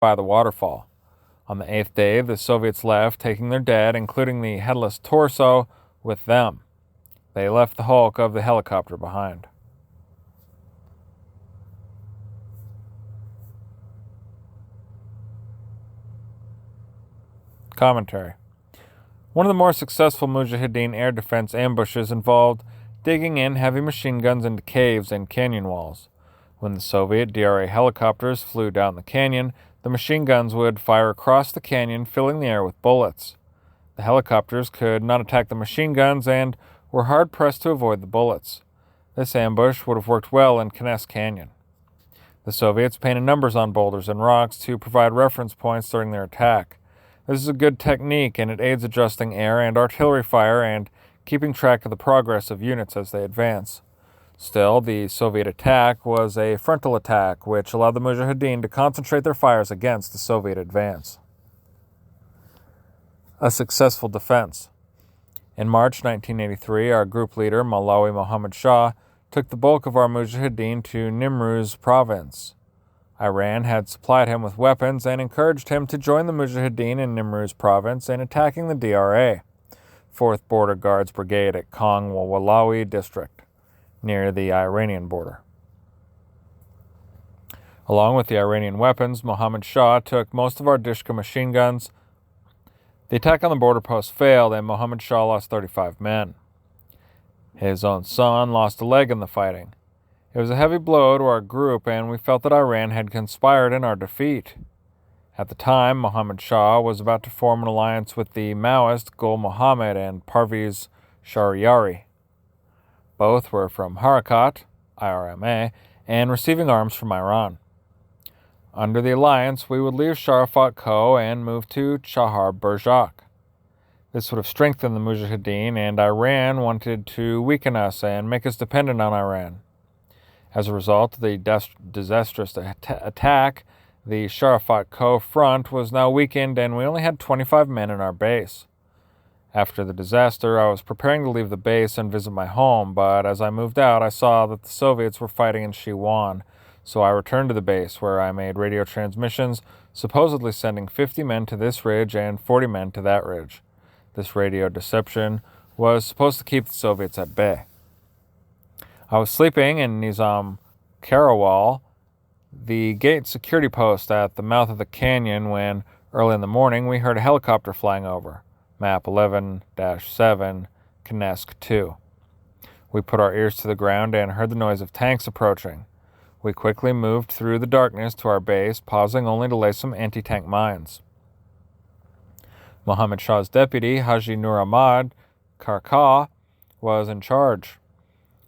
by the waterfall. On the 8th day, the Soviets left, taking their dead, including the headless torso, with them. They left the hulk of the helicopter behind. Commentary. One of the more successful Mujahideen air defense ambushes involved digging in heavy machine guns into caves and canyon walls. When the Soviet DRA helicopters flew down the canyon, the machine guns would fire across the canyon, filling the air with bullets. The helicopters could not attack the machine guns and were hard-pressed to avoid the bullets. This ambush would have worked well in Kines Canyon. The Soviets painted numbers on boulders and rocks to provide reference points during their attack. This is a good technique, and it aids adjusting air and artillery fire and keeping track of the progress of units as they advance. Still, the Soviet attack was a frontal attack, which allowed the Mujahideen to concentrate their fires against the Soviet advance. A successful defense. In March 1983, our group leader, Malawi Mohammed Shah, took the bulk of our Mujahideen to Nimruz province. Iran had supplied him with weapons and encouraged him to join the Mujahideen in Nimruz province in attacking the DRA, 4th Border Guards Brigade at Kong-Walawi district, near the Iranian border. Along with the Iranian weapons, Mohammed Shah took most of our Dishka machine guns. The attack on the border post failed, and Mohammed Shah lost 35 men. His own son lost a leg in the fighting. It was a heavy blow to our group, and we felt that Iran had conspired in our defeat. At the time, Mohammed Shah was about to form an alliance with the Maoist Gul Mohammed and Parvez Shahryari. Both were from Harakat, IRMA, and receiving arms from Iran. Under the alliance, we would leave Sharafat Ko and move to Chahar Burjak. This would have strengthened the Mujahideen, and Iran wanted to weaken us and make us dependent on Iran. As a result of the disastrous attack, the Sharafat Ko front was now weakened, and we only had 25 men in our base. After the disaster, I was preparing to leave the base and visit my home, but as I moved out, I saw that the Soviets were fighting in Shiwan, so I returned to the base, where I made radio transmissions, supposedly sending 50 men to this ridge and 40 men to that ridge. This radio deception was supposed to keep the Soviets at bay. I was sleeping in Nizam Karawal, the gate security post at the mouth of the canyon, when, early in the morning, we heard a helicopter flying over. Map 11-7, Kinesk 2. We put our ears to the ground and heard the noise of tanks approaching. We quickly moved through the darkness to our base, pausing only to lay some anti-tank mines. Mohammed Shah's deputy, Haji Nur Ahmad Karka, was in charge.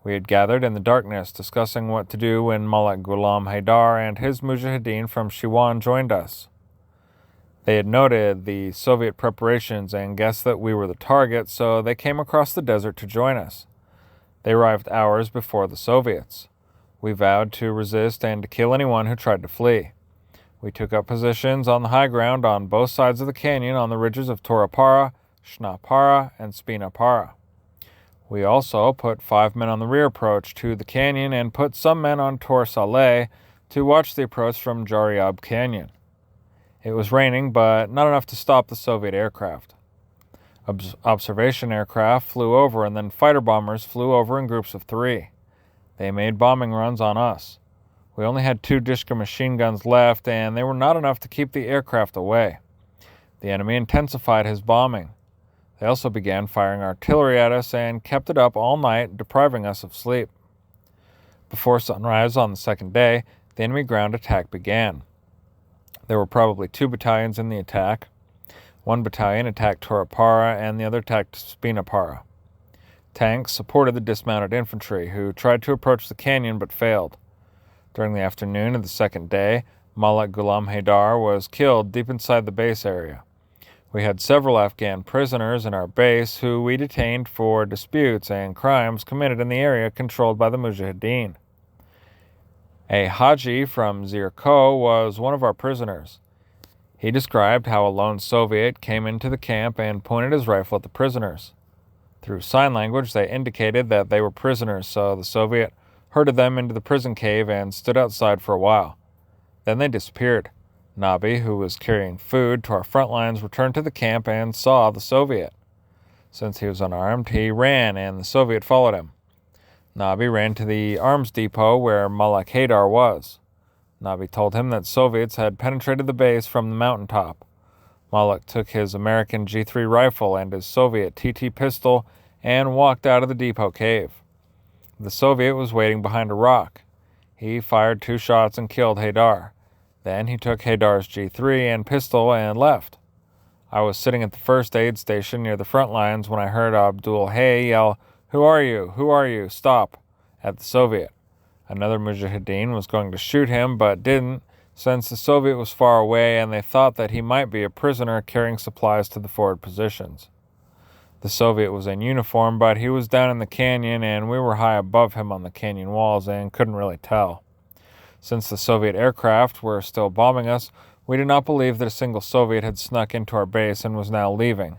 We had gathered in the darkness, discussing what to do when Mullah Ghulam Haidar and his Mujahideen from Shiwan joined us. They had noted the Soviet preparations and guessed that we were the target, so they came across the desert to join us. They arrived hours before the Soviets. We vowed to resist and to kill anyone who tried to flee. We took up positions on the high ground on both sides of the canyon on the ridges of Torapara, Shnapara, and Spinapara. We also put 5 men on the rear approach to the canyon and put some men on Tor Saleh to watch the approach from Jariab Canyon. It was raining, but not enough to stop the Soviet aircraft. Observation aircraft flew over, and then fighter bombers flew over in groups of 3. They made bombing runs on us. We only had 2 Dishka machine guns left, and they were not enough to keep the aircraft away. The enemy intensified his bombing. They also began firing artillery at us and kept it up all night, depriving us of sleep. Before sunrise on the second day, the enemy ground attack began. There were probably 2 battalions in the attack. One battalion attacked Torapara and the other attacked Spinapara. Tanks supported the dismounted infantry, who tried to approach the canyon but failed. During the afternoon of the second day, Mullah Ghulam Haidar was killed deep inside the base area. We had several Afghan prisoners in our base who we detained for disputes and crimes committed in the area controlled by the Mujahideen. A Haji from Zirko was one of our prisoners. He described how a lone Soviet came into the camp and pointed his rifle at the prisoners. Through sign language, they indicated that they were prisoners, so the Soviet herded them into the prison cave and stood outside for a while. Then they disappeared. Nabi, who was carrying food to our front lines, returned to the camp and saw the Soviet. Since he was unarmed, he ran, and the Soviet followed him. Nabi ran to the arms depot where Malak Haydar was. Nabi told him that Soviets had penetrated the base from the mountaintop. Malak took his American G3 rifle and his Soviet TT pistol and walked out of the depot cave. The Soviet was waiting behind a rock. He fired 2 shots and killed Haydar. Then he took Haydar's G3 and pistol and left. I was sitting at the first aid station near the front lines when I heard Abdul Hay yell, "Who are you? Who are you? Stop!" at the Soviet. Another Mujahideen was going to shoot him, but didn't, since the Soviet was far away and they thought that he might be a prisoner carrying supplies to the forward positions. The Soviet was in uniform, but he was down in the canyon and we were high above him on the canyon walls and couldn't really tell. Since the Soviet aircraft were still bombing us, we did not believe that a single Soviet had snuck into our base and was now leaving.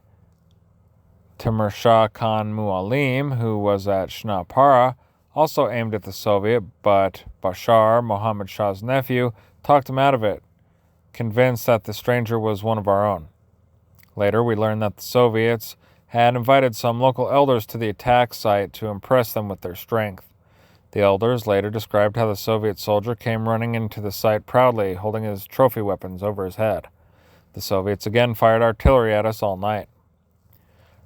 Timur Shah Khan Mualim, who was at Shnapara, also aimed at the Soviet, but Bashar, Mohammed Shah's nephew, talked him out of it, convinced that the stranger was one of our own. Later, we learned that the Soviets had invited some local elders to the attack site to impress them with their strength. The elders later described how the Soviet soldier came running into the site proudly, holding his trophy weapons over his head. The Soviets again fired artillery at us all night.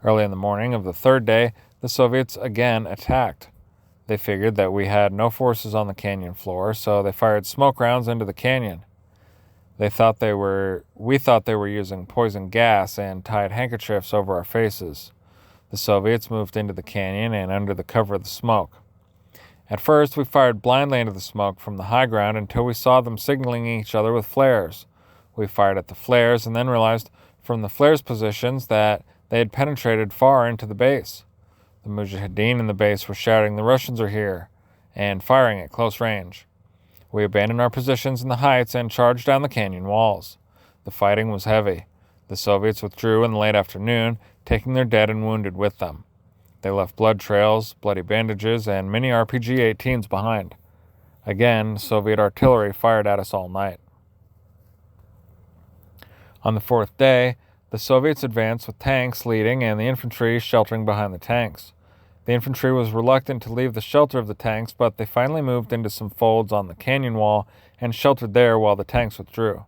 Early in the morning of the third day, the Soviets again attacked. They figured that we had no forces on the canyon floor, so they fired smoke rounds into the canyon. We thought they were using poison gas and tied handkerchiefs over our faces. The Soviets moved into the canyon and under the cover of the smoke. At first, we fired blindly into the smoke from the high ground until we saw them signaling each other with flares. We fired at the flares and then realized from the flares' positions that they had penetrated far into the base. The Mujahideen in the base were shouting, "The Russians are here," and firing at close range. We abandoned our positions in the heights and charged down the canyon walls. The fighting was heavy. The Soviets withdrew in the late afternoon, taking their dead and wounded with them. They left blood trails, bloody bandages, and many RPG-18s behind. Again, Soviet artillery fired at us all night. On the 4th day, the Soviets advanced with tanks leading and the infantry sheltering behind the tanks. The infantry was reluctant to leave the shelter of the tanks, but they finally moved into some folds on the canyon wall and sheltered there while the tanks withdrew.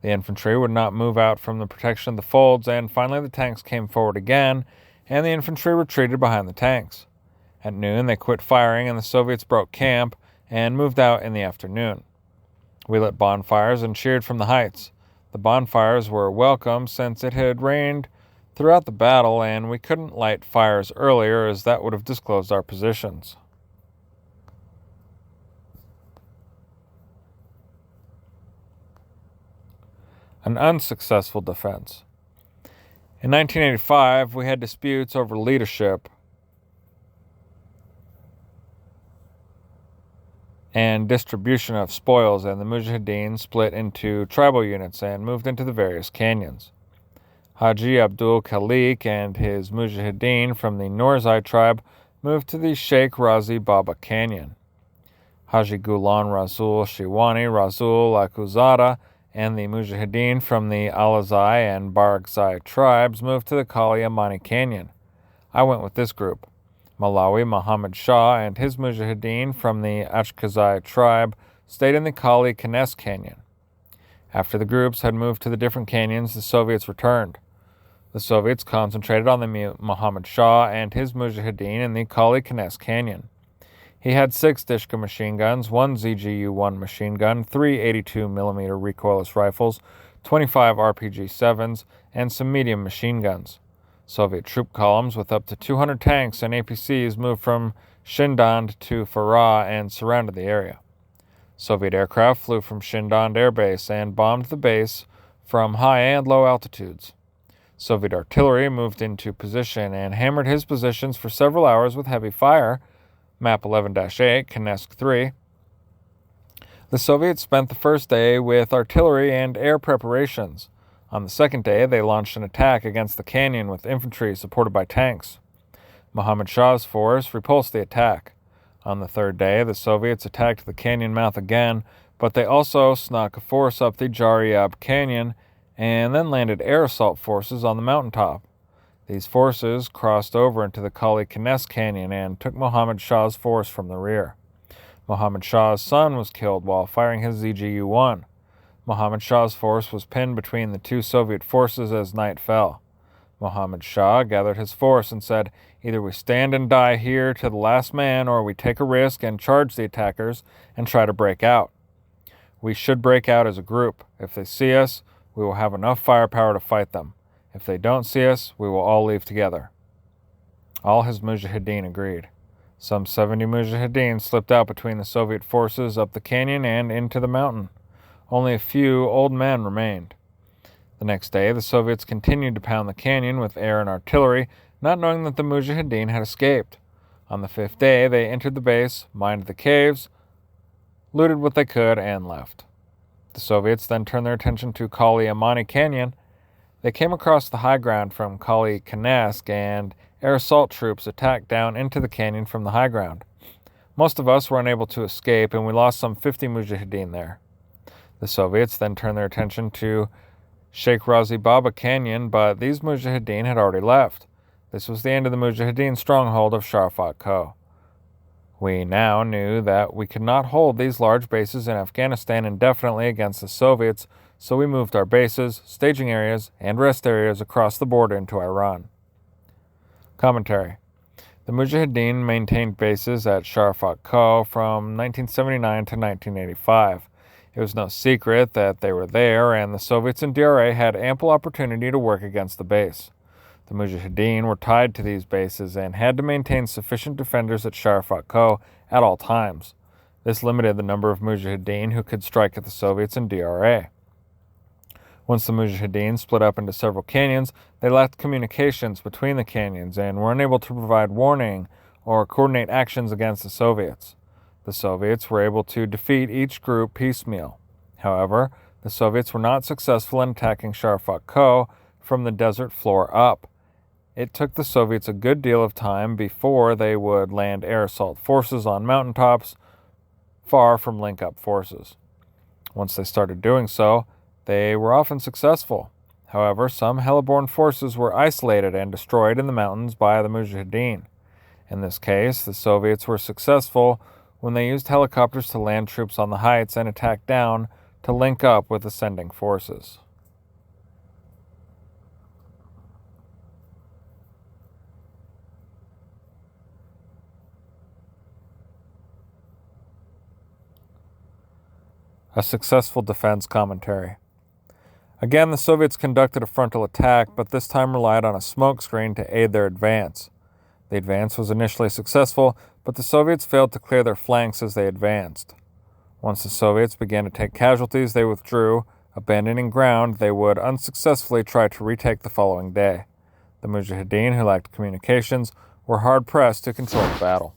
The infantry would not move out from the protection of the folds, and finally the tanks came forward again, and the infantry retreated behind the tanks. At noon, they quit firing, and the Soviets broke camp and moved out in the afternoon. We lit bonfires and cheered from the heights. The bonfires were welcome since it had rained throughout the battle, and we couldn't light fires earlier as that would have disclosed our positions. An unsuccessful defense. In 1985, we had disputes over leadership and distribution of spoils, and the Mujahideen split into tribal units and moved into the various canyons. Haji Abdul Khalik and his Mujahideen from the Norzai tribe moved to the Sheikh Razi Baba Canyon. Haji Gulan Rasul Shiwani Rasul Akuzada and the Mujahideen from the Alazai and Barakzai tribes moved to the Kali Amani Canyon. I went with this group. Malawi Muhammad Shah and his Mujahideen from the Achkazai tribe stayed in the Kali Kines Canyon. After the groups had moved to the different canyons, the Soviets returned. The Soviets concentrated on the Muhammad Shah and his Mujahideen in the Kali Kines Canyon. He had 6 Dishka machine guns, 1 ZGU-1 machine gun, 3 82mm recoilless rifles, 25 RPG-7s, and some medium machine guns. Soviet troop columns with up to 200 tanks and APCs moved from Shindand to Farah and surrounded the area. Soviet aircraft flew from Shindand Air Base and bombed the base from high and low altitudes. Soviet artillery moved into position and hammered his positions for several hours with heavy fire. Map 11-8, Kinesk 3. The Soviets spent the first day with artillery and air preparations. On the second day, they launched an attack against the canyon with infantry supported by tanks. Muhammad Shah's force repulsed the attack. On the third day, the Soviets attacked the canyon mouth again, but they also snuck a force up the Jaryab Canyon and then landed air assault forces on the mountaintop. These forces crossed over into the Kali Kines Canyon and took Muhammad Shah's force from the rear. Muhammad Shah's son was killed while firing his ZGU-1. Muhammad Shah's force was pinned between the two Soviet forces as night fell. Muhammad Shah gathered his force and said, "Either we stand and die here to the last man, or we take a risk and charge the attackers and try to break out. We should break out as a group. If they see us, we will have enough firepower to fight them. If they don't see us, we will all leave together." All his mujahideen agreed. Some 70 mujahideen slipped out between the Soviet forces up the canyon and into the mountain. Only a few old men remained. The next day, the Soviets continued to pound the canyon with air and artillery, not knowing that the mujahideen had escaped. On the 5th day, they entered the base, mined the caves, looted what they could, and left. The Soviets then turned their attention to Kali Amani Canyon. They came across the high ground from Kali Kines, and air assault troops attacked down into the canyon from the high ground. Most of us were unable to escape, and we lost some 50 mujahideen there. The Soviets then turned their attention to Sheikh Razi Baba Canyon, but these mujahideen had already left. This was the end of the mujahideen stronghold of Sharafat Koh. We now knew that we could not hold these large bases in Afghanistan indefinitely against the Soviets, so we moved our bases, staging areas, and rest areas across the border into Iran. Commentary. The Mujahideen maintained bases at Sharafat Koh from 1979 to 1985. It was no secret that they were there, and the Soviets in DRA had ample opportunity to work against the base. The Mujahideen were tied to these bases and had to maintain sufficient defenders at Sharafat Koh at all times. This limited the number of Mujahideen who could strike at the Soviets in DRA. Once the Mujahideen split up into several canyons, they lacked communications between the canyons and were unable to provide warning or coordinate actions against the Soviets. The Soviets were able to defeat each group piecemeal. However, the Soviets were not successful in attacking Sharafat Koh from the desert floor up. It took the Soviets a good deal of time before they would land air assault forces on mountaintops far from link-up forces. Once they started doing so, they were often successful. However, some heliborne forces were isolated and destroyed in the mountains by the Mujahideen. In this case, the Soviets were successful when they used helicopters to land troops on the heights and attack down to link up with ascending forces. A successful defense commentary. Again, the Soviets conducted a frontal attack, but this time relied on a smokescreen to aid their advance. The advance was initially successful, but the Soviets failed to clear their flanks as they advanced. Once the Soviets began to take casualties, they withdrew. Abandoning ground, they would unsuccessfully try to retake the following day. The Mujahideen, who lacked communications, were hard-pressed to control the battle.